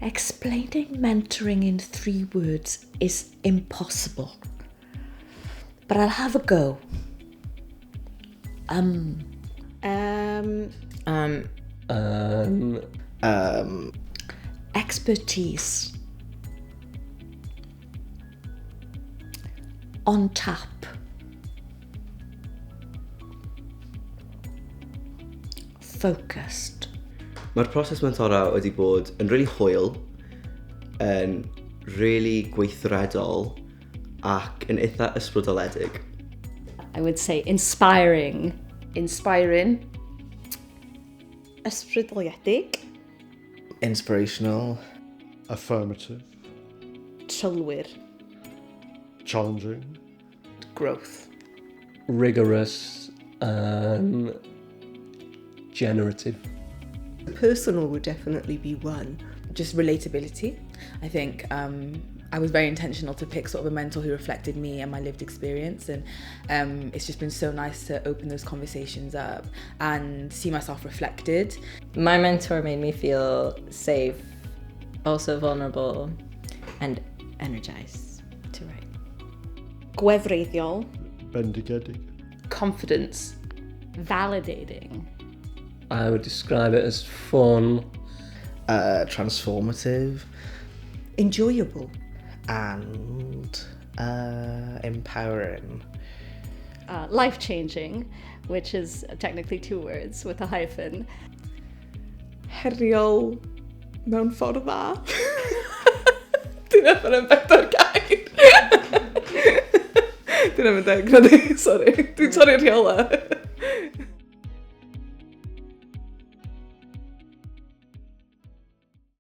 Explaining mentoring in 3 words is impossible. But I'll have a go. Expertise. On tap. Focused. Mae'r proses mentora wedi bod yn really hwyl, yn really gweithredol ac yn eitha ysbrydoledig. I would say inspiring. Inspiring. Ysbrydoledig. Inspirational. Affirmative. Trylwyr. Challenging. Growth. Rigorous. Generative. Personal would definitely be one. Just relatability. I think I was very intentional to pick sort of a mentor who reflected me and my lived experience, and it's just been so nice to open those conversations up and see myself reflected. My mentor made me feel safe, also vulnerable, and energized to write. Gwefreiddiol. Bendigedig. Confidence. Validating. I would describe it as fun. Transformative. Enjoyable. And empowering. Life-changing, which is technically 2 words with a hyphen. Heriol mewn ffordd dda. Dyna fan yn 4 gair. Dyna fan 10, sorry. Dwi'n torri'r rheola.